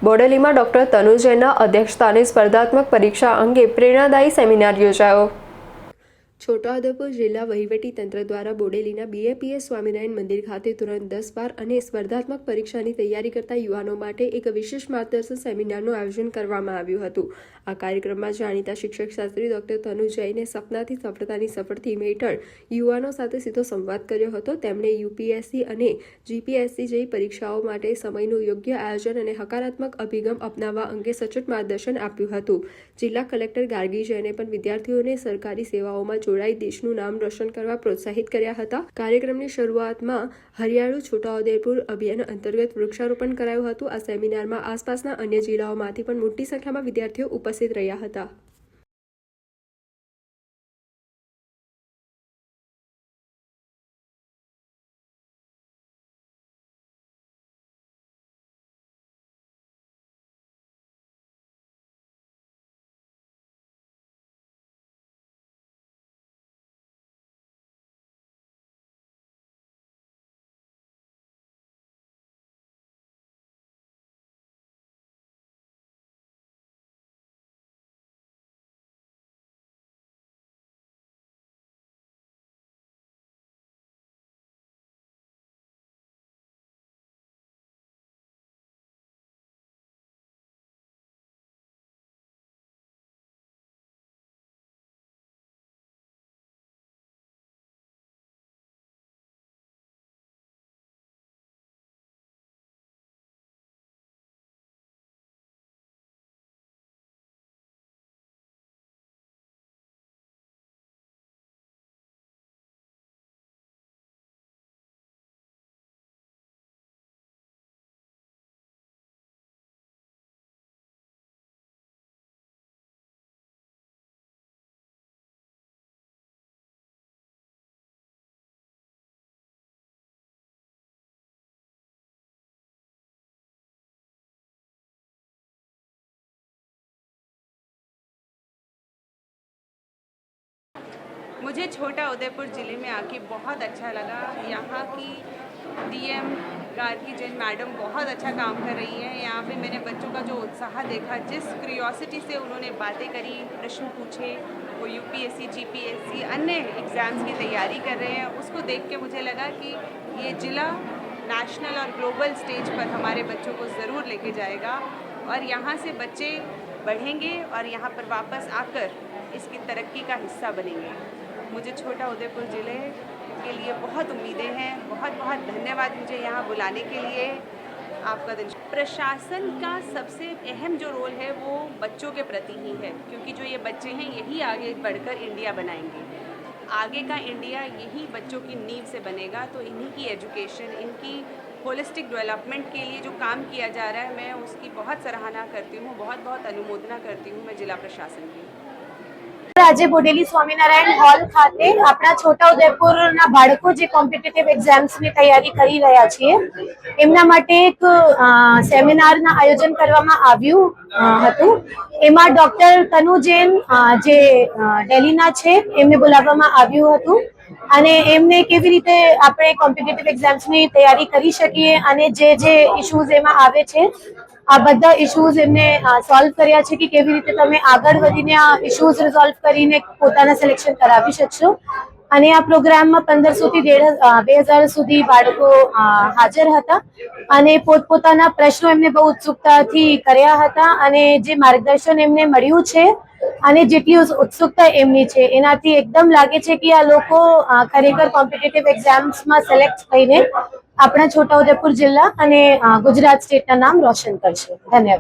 બોડેલીમાં doctor તનુ જૈનના અધ્યક્ષસ્થાને સ્પર્ધાત્મક પરીક્ષા અંગે પ્રેરણાદાયી સેમિનાર યોજાયો। છોટાઉદેપુર જિલ્લા વહીવટી તંત્ર દ્વારા બોડેલીના BAPS સ્વામિનારાયણ મંદિર ખાતે ધોરણ 10, 12 અને સ્પર્ધાત્મક પરીક્ષાની તૈયારી કરતા યુવાનો માટે એક વિશેષ માર્ગદર્શન સેમિનારનું આયોજન કરવામાં આવ્યું હતું। આ કાર્યક્રમમાં જાણીતા શિક્ષક શાસ્ત્રી ડોક્ટર તનુ જૈને સપનાથી સફળતાની સફળ થીમ હેઠળ યુવાનો સાથે સીધો સંવાદ કર્યો હતો। તેમણે UPSC અને GPSC જેવી પરીક્ષાઓ માટે સમયનું યોગ્ય આયોજન અને હકારાત્મક અભિગમ અપનાવવા અંગે સચોટ માર્ગદર્શન આપ્યું હતું। જિલ્લા કલેક્ટર ગાર્ગી જૈને પણ વિદ્યાર્થીઓને સરકારી સેવાઓમાં જોડાઈ દેશનું નામ રોશન કરવા પ્રોત્સાહિત કર્યા હતા। કાર્યક્રમની શરૂઆતમાં હરિયાળું છોટાઉદેપુર અભિયાન અંતર્ગત વૃક્ષારોપણ કરાયું હતું। આ સેમિનારમાં આસપાસના અન્ય જિલ્લાઓમાંથી પણ મોટી સંખ્યામાં વિદ્યાર્થીઓ ઉપસ્થિત રહ્યા હતા। मुझे छोटा उदयपुर ज़िले में आके बहुत अच्छा लगा। यहाँ की DM गार्गी जैन मैडम बहुत अच्छा काम कर रही है। यहाँ पे मैंने बच्चों का जो उत्साह देखा, जिस क्यूरियोसिटी से उन्होंने बातें करी, प्रश्न पूछे, वो UPSC GPSC अन्य एग्ज़ाम्स की तैयारी कर रहे हैं, उसको देख के मुझे लगा कि ये ज़िला नेशनल और ग्लोबल स्टेज पर हमारे बच्चों को ज़रूर लेके जाएगा और यहाँ से बच्चे बढ़ेंगे और यहाँ पर वापस आकर इसकी तरक्की का हिस्सा बनेंगे। मुझे छोटा उदयपुर ज़िले के लिए बहुत उम्मीदें हैं। बहुत बहुत धन्यवाद मुझे यहाँ बुलाने के लिए। आपका दिन। प्रशासन का सबसे अहम जो रोल है वो बच्चों के प्रति ही है, क्योंकि जो ये बच्चे हैं यही आगे बढ़कर इंडिया बनाएंगे। आगे का इंडिया यही बच्चों की नींव से बनेगा। तो इन्हीं की एजुकेशन, इनकी होलिस्टिक डेवलपमेंट के लिए जो काम किया जा रहा है, मैं उसकी बहुत सराहना करती हूँ, बहुत बहुत अनुमोदना करती हूँ मैं जिला प्रशासन की। આજે બોડેલી સ્વામિનારાયણ હોલ ખાતે આપણા છોટાઉદેપુરના બાળકો જે કોમ્પિટિટિવ એક્ઝામ્સની તૈયારી કરી રહ્યા છીએ એમના માટે એક સેમિનારના આયોજન કરવામાં આવ્યું હતું। એમાં ડોક્ટર તનુ જૈન જે દિલ્હીના છે એમને બોલાવવામાં આવ્યું હતું અને એમને કેવી રીતે આપણે કોમ્પિટિટિવ એક્ઝામ્સની તૈયારી કરી શકીએ અને જે ઇશ્યુઝ એમાં આવે છે આ બધા ઇશ્યુઝ એમને સોલ્વ કર્યા છે કે કેવી રીતે તમે આગળ વધીને આ ઇશ્યુઝ રિઝોલ્વ કરીને પોતાના સિલેક્શન કરાવી શકશો। અને આ પ્રોગ્રામમાં 1500 થી 2000 સુધી બાળકો હાજર હતા અને પોતપોતાના પ્રશ્નો એમને બહુ ઉત્સુકતાથી કર્યા હતા અને જે માર્ગદર્શન એમને મળ્યું છે અને જેટલી ઉત્સુકતા એમની છે એનાથી એકદમ લાગે છે કે આ લોકો ખરેખર કોમ્પિટિટિવ એક્ઝામ્સમાં સિલેક્ટ થઈને આપણા છોટાઉદેપુર જિલ્લા અને ગુજરાત સ્ટેટના નામ રોશન કરશે। ધન્યવાદ।